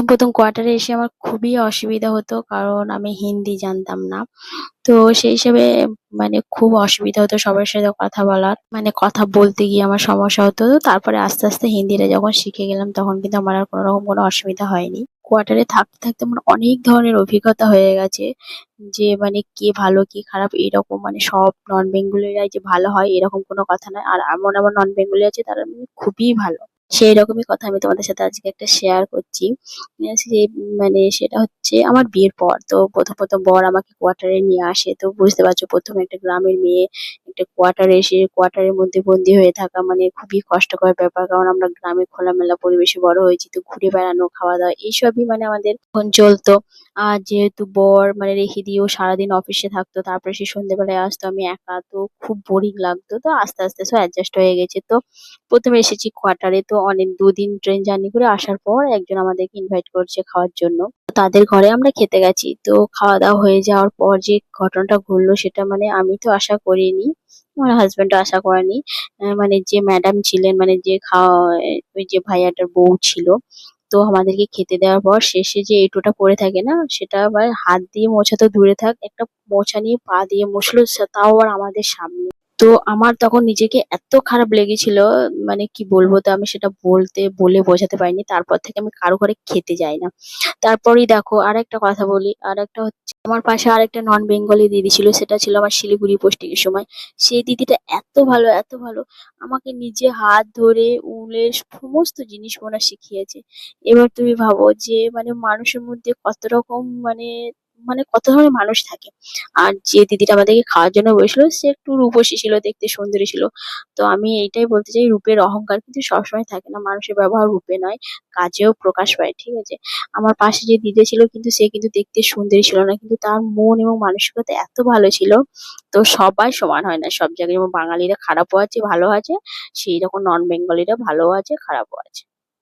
প্রথম কোয়ার্টারে এসে আমার খুবই অসুবিধা হতো কারণ আমি হিন্দি জানতাম না। তো সেই হিসেবে খুব অসুবিধা হতো সবার সাথে কথা বলার। কথা বলতে গিয়ে আমার সমস্যা হতো। তো তারপরে আস্তে আস্তে হিন্দিটা যখন শিখে গেলাম তখন কিন্তু আমার আর কোনোরকম কোনো অসুবিধা হয়নি। কোয়ার্টারে থাকতে আমার অনেক ধরনের অভিজ্ঞতা হয়ে গেছে যে কে ভালো কে খারাপ এরকম সব নন বেঙ্গলিরাই যে ভালো হয় এরকম কোনো কথা নয়। আর এমন নন বেঙ্গলি আছে তারা খুবই ভালো। সেই রকমই কথা আমি তোমাদের সাথে আজকে একটা শেয়ার করছি। সেটা হচ্ছে আমার বিয়ের পর। তো প্রথম বর আমাকে কোয়ার্টারে নিয়ে আসে। তো বুঝতে পারছো ১ম একটা গ্রামের মেয়ে একটা কোয়ার্টারে এসে কোয়ার্টারের মধ্যে বন্দি হয়ে থাকা খুবই কষ্টকর ব্যাপার। কারণ আমরা গ্রামে খোলামেলা পরিবেশে বড় হয়েছি। তো ঘুরে বেড়ানো, খাওয়া-দাওয়া এইসবই আমাদের তখন চলতো। আর যেহেতু বর রেখে দিয়ে ও সারাদিন অফিসে থাকতো। তারপরে সে সন্ধ্যেবেলায় আসতো। আমি একা তো খুব বোরিং লাগতো। তো আস্তে আস্তে সব অ্যাডজাস্ট হয়ে গেছে। তো ১ম এসেছি কোয়ার্টারে তো ২ দিন ট্রেন জার্নি করে আসার পর একজন আমাদেরকে ইনভাইট করছে খাওয়ার জন্য। তো তাদের ঘরে আমরা খেতে গেছি। তো খাওয়া-দাওয়া হয়ে যাওয়ার পর যে ঘটনাটা ঘটলো সেটা আমি তো আশা করিনি। আমার হাসব্যান্ডও আশা করেনি। যে ম্যাডাম ছিলেন যে ওই যে ভাইয়াটার বউ ছিল। তো আমাদেরকে খেতে দেওয়ার পর শেষে যে এঁঠোটা পড়ে থাকে না সেটা আবার হাত দিয়ে মোছা তো দূরে থাক একটা মোছা নিয়ে পা দিয়ে মুছলো তাও আবার আমাদের সামনে। তো আমার তখন নিজেকে এত খারাপ লেগেছিল কি বলবো তো আমি সেটা বলে বোঝাতে পারিনি। তারপর থেকে আমি কারো ঘরে খেতে যাই না। তারপরেই দেখো আরেকটা কথা বলি। আরেকটা হচ্ছে আমার পাশে আরেকটা নন বেঙ্গলি দিদি ছিল। সেটা ছিল আমার শিলিগুড়ি পোস্টিং এর সময়। সেই দিদিটা এত ভালো আমাকে নিজে হাত ধরে উলের সমস্ত জিনিস বোনা শিখিয়েছে। এবার তুমি ভাবো যে মানুষের মধ্যে কত রকম কত ধরনের মানুষ থাকে। আর যে দিদিটা আমাদেরকে খাওয়ার জন্য বসলো সে একটু রূপসী ছিল, দেখতে সুন্দরী ছিল। তো আমি এইটাই বলতে চাই রূপের অহংকার কিন্তু সবসময় থাকে না। মানুষের ব্যবহার রূপে নয় কাজেও প্রকাশ পায়, ঠিক আছে? আমার পাশে যে দিদি ছিল কিন্তু সে কিন্তু দেখতে সুন্দরী ছিল না, কিন্তু তার মন এবং মানসিকতা এত ভালো ছিল। তো সবাই সমান হয় না সব জায়গায়, যেমন বাঙালিরা খারাপও আছে ভালো আছে, সেই রকম নন বেঙ্গলিরা ভালো আছে খারাপও আছে।